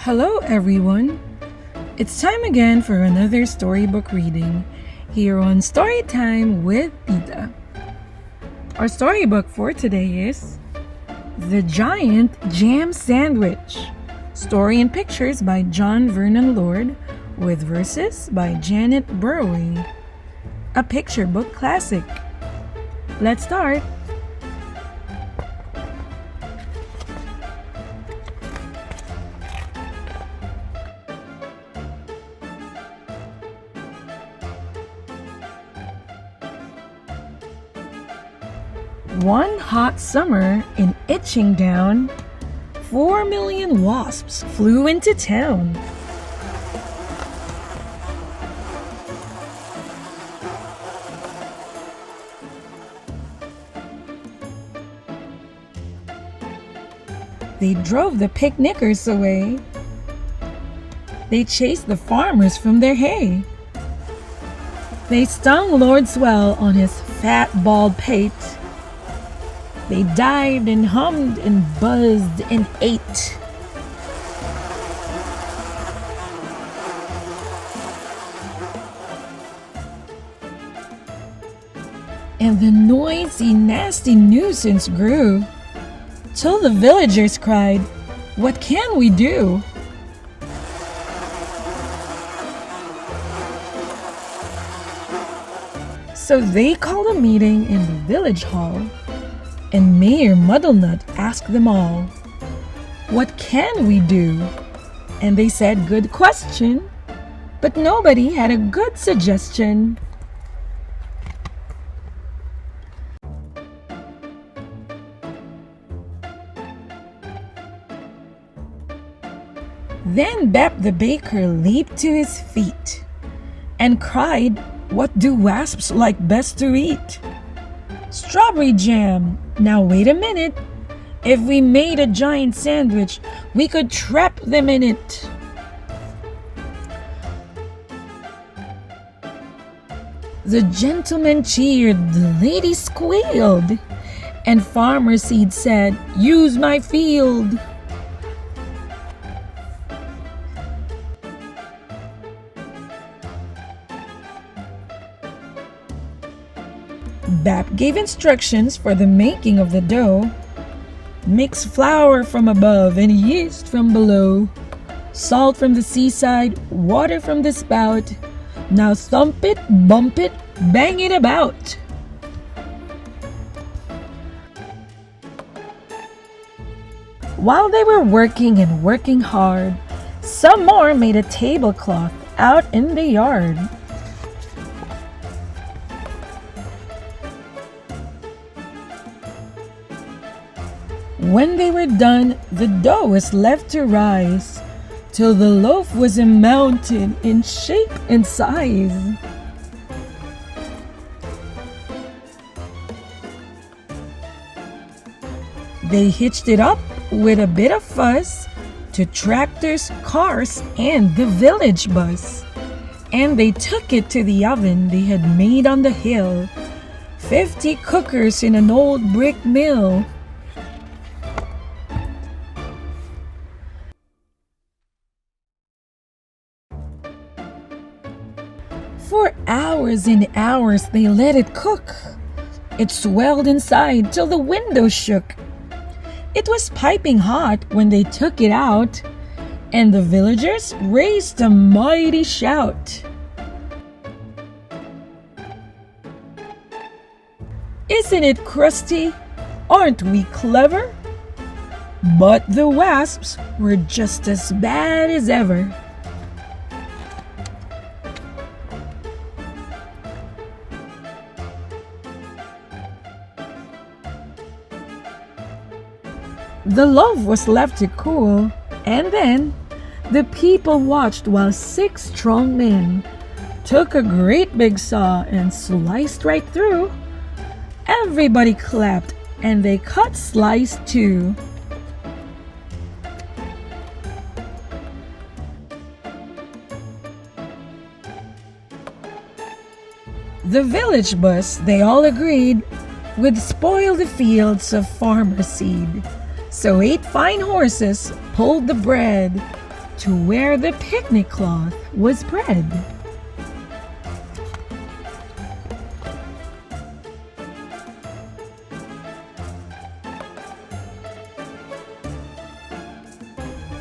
Hello everyone! It's time again for another storybook reading here on Storytime with Tita. Our storybook for today is The Giant Jam Sandwich, story and pictures by John Vernon Lord with verses by Janet Burroway, a picture book classic. Let's start! One hot summer in Itching Down, 4 million wasps flew into town. They drove the picnickers away. They chased the farmers from their hay. They stung Lord Swell on his fat, bald pate. They dived and hummed and buzzed and ate. And the noisy, nasty nuisance grew, till the villagers cried, "What can we do?" So they called a meeting in the village hall, and Mayor Muddlenut asked them all, "What can we do?" And they said, "Good question," but nobody had a good suggestion. Then Bep the baker leaped to his feet and cried, "What do wasps like best to eat?" "Strawberry jam. Now wait a minute. If we made a giant sandwich, we could trap them in it." The gentleman cheered, the lady squealed, and Farmer Seed said, "Use my field." Bap gave instructions for the making of the dough. "Mix flour from above and yeast from below, salt from the seaside, water from the spout. Now thump it, bump it, bang it about." While they were working and working hard, some more made a tablecloth out in the yard. When they were done, the dough was left to rise, till the loaf was a mountain in shape and size. They hitched it up with a bit of fuss to tractors, cars, and the village bus. And they took it to the oven they had made on the hill, 50 cookers in an old brick mill. For hours and hours they let it cook. It swelled inside till the windows shook. It was piping hot when they took it out, and the villagers raised a mighty shout. "Isn't it crusty? Aren't we clever?" But the wasps were just as bad as ever. The loaf was left to cool, and then the people watched while 6 strong men took a great big saw and sliced right through. Everybody clapped, and they cut slice too. The village bus, they all agreed, would spoil the fields of farmer seed. So 8 fine horses pulled the bread, to where the picnic cloth was spread.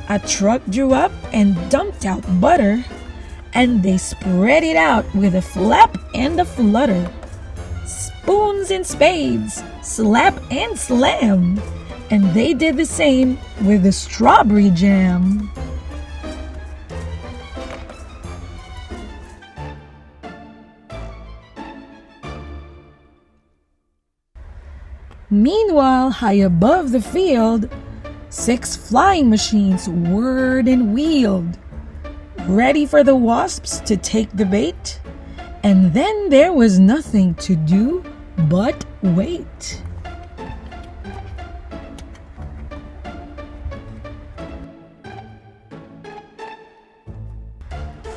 A truck drew up and dumped out butter, and they spread it out with a flap and a flutter. Spoons and spades, slap and slam, and they did the same with the strawberry jam. Meanwhile, high above the field, 6 flying machines whirred and wheeled, ready for the wasps to take the bait, and then there was nothing to do but wait.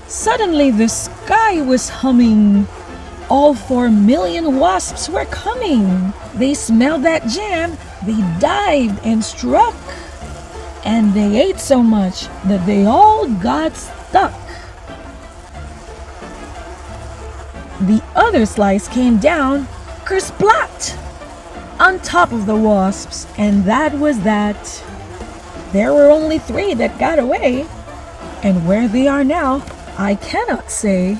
Suddenly the sky was humming. All 4 million wasps were coming. They smelled that jam, they dived and struck. And they ate so much that they all got stuck. The other slice came down, kersplat, on top of the wasps, and that was that. There were only 3 that got away, and where they are now, I cannot say.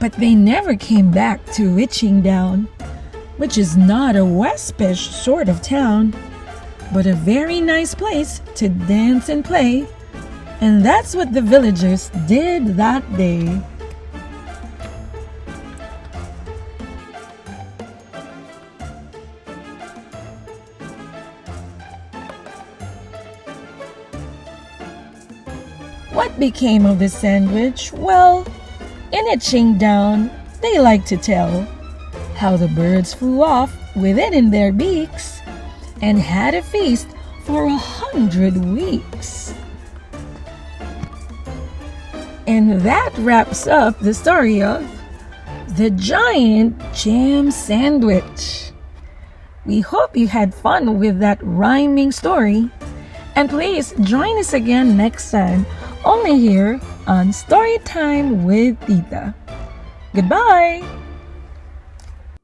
But they never came back to Itching Down, which is not a waspish sort of town, but a very nice place to dance and play, and that's what the villagers did that day. What became of the sandwich? Well, in Itching Down, they like to tell how the birds flew off with it in their beaks and had a feast for 100 weeks. And that wraps up the story of the giant jam sandwich. We hope you had fun with that rhyming story. And please join us again next time, only here on Storytime with Tita. Goodbye!